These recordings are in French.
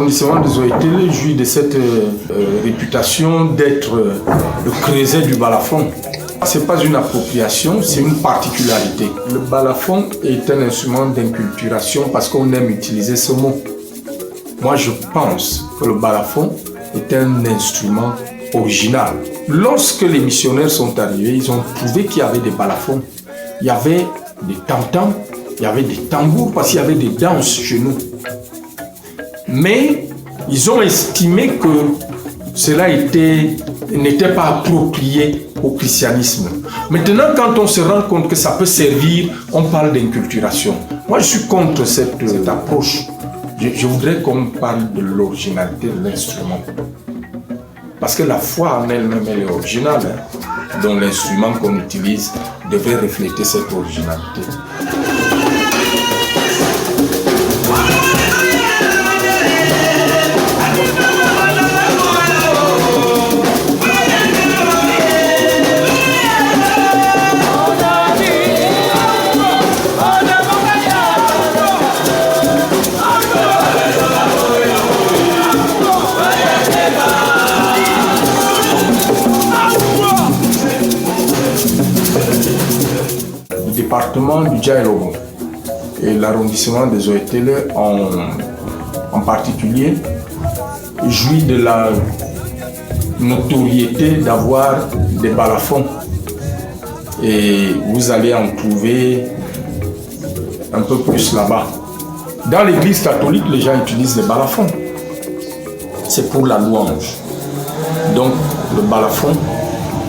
l'arrondissement de Zoétélé jouit de cette réputation d'être le creuset du balafon. Ce n'est pas une appropriation, c'est une particularité. Le balafon est un instrument d'inculturation parce qu'on aime utiliser ce mot. Moi, je pense que le balafon est un instrument original. Lorsque les missionnaires sont arrivés, ils ont trouvé qu'il y avait des balafons. Il y avait des tam-tams, il y avait des tambours parce qu'il y avait des danses chez nous. Mais ils ont estimé que cela n'était pas approprié au christianisme. Maintenant, quand on se rend compte que ça peut servir, on parle d'inculturation. Moi, je suis contre cette approche. Je voudrais qu'on parle de l'originalité de l'instrument. Parce que la foi en elle-même, elle est originale. Donc l'instrument qu'on utilise devrait refléter cette originalité. Le département du Djaïlobo et l'arrondissement de Zoétélé en particulier jouit de la notoriété d'avoir des balafons et vous allez en trouver un peu plus là-bas. Dans l'église catholique, les gens utilisent les balafons. C'est pour la louange. Donc le balafon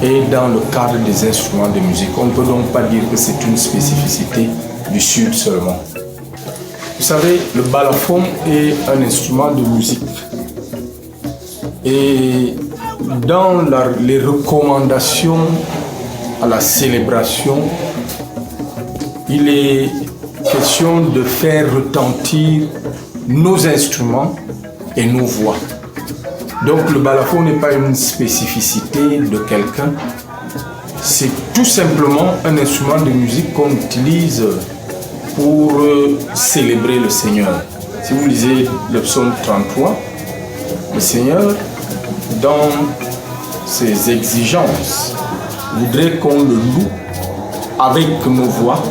est dans le cadre des instruments de musique. On ne peut donc pas dire que c'est une spécificité du Sud seulement. Vous savez, le balafon est un instrument de musique. Et dans les recommandations à la célébration, il est question de faire retentir nos instruments et nos voix. Donc le balafon n'est pas une spécificité de quelqu'un, c'est tout simplement un instrument de musique qu'on utilise pour célébrer le Seigneur. Si vous lisez le psaume 33, le Seigneur, dans ses exigences, voudrait qu'on le loue avec nos voix,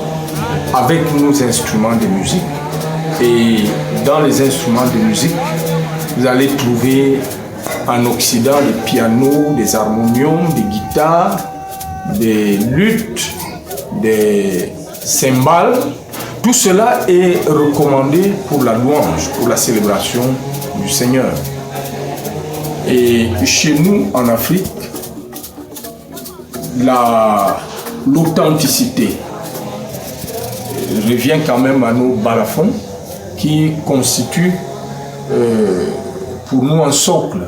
avec nos instruments de musique. Et dans les instruments de musique, vous allez trouver en Occident des pianos, des harmoniums, des guitares, des luttes, des cymbales. Tout cela est recommandé pour la louange, pour la célébration du Seigneur. Et chez nous, en Afrique, l'authenticité revient quand même à nos balafons qui constituent pour nous un socle.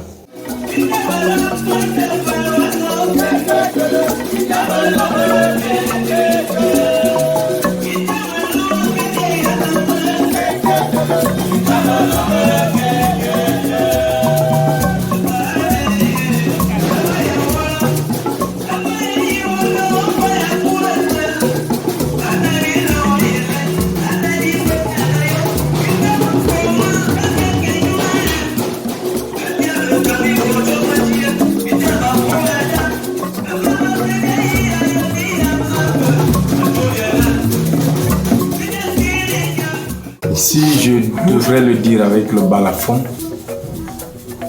Si je devrais le dire avec le balafon,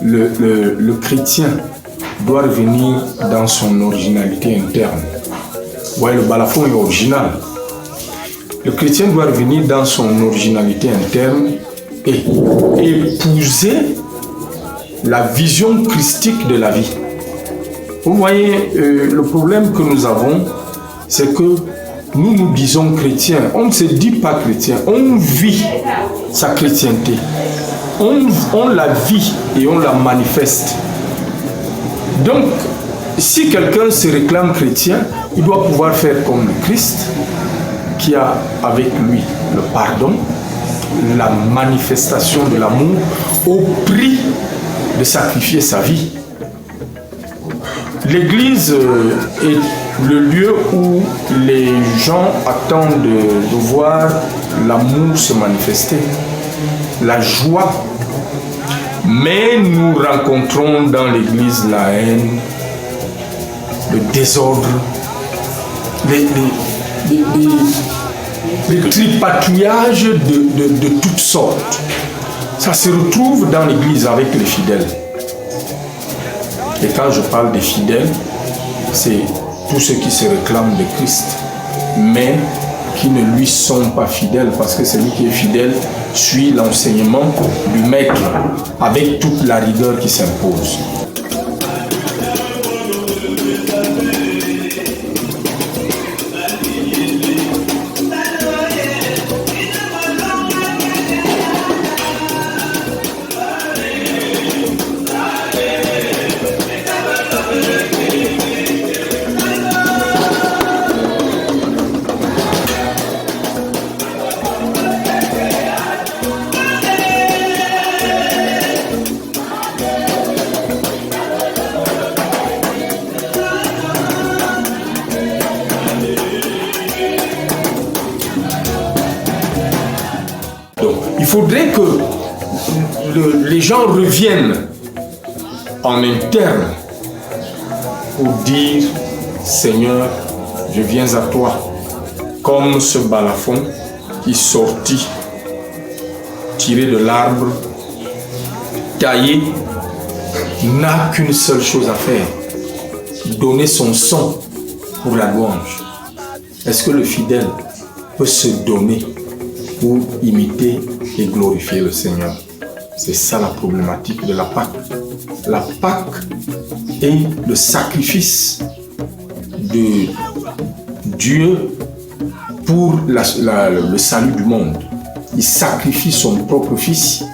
le chrétien doit revenir dans son originalité interne. Ouais, le balafon est original. Le chrétien doit revenir dans son originalité interne et épouser la vision christique de la vie. Vous voyez, le problème que nous avons, c'est que nous nous disons chrétiens, on ne se dit pas chrétien, on vit sa chrétienté, on la vit et on la manifeste. Donc, si quelqu'un se réclame chrétien, il doit pouvoir faire comme le Christ, qui a avec lui le pardon, la manifestation de l'amour, au prix de sacrifier sa vie. L'Église est le lieu où les gens attendent de voir l'amour se manifester, la joie. Mais nous rencontrons dans l'Église la haine, le désordre, les tripatouillages de toutes sortes. Ça se retrouve dans l'Église avec les fidèles. Et quand je parle des fidèles, c'est tous ceux qui se réclament de Christ, mais qui ne lui sont pas fidèles, parce que celui qui est fidèle suit l'enseignement du Maître avec toute la rigueur qui s'impose. Il faudrait que les gens reviennent en interne pour dire « Seigneur, je viens à toi » comme ce balafon qui sortit, tiré de l'arbre, taillé, n'a qu'une seule chose à faire, donner son sang pour la louange. Est-ce que le fidèle peut se donner pour imiter et glorifier le Seigneur? C'est ça la problématique de la Pâque. La Pâque est le sacrifice de Dieu pour le salut du monde. Il sacrifie son propre Fils.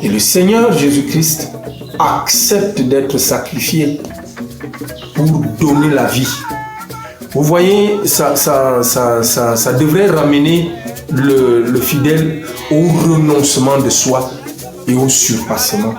Et le Seigneur Jésus-Christ accepte d'être sacrifié pour donner la vie. Vous voyez, ça devrait ramener le fidèle au renoncement de soi et au surpassement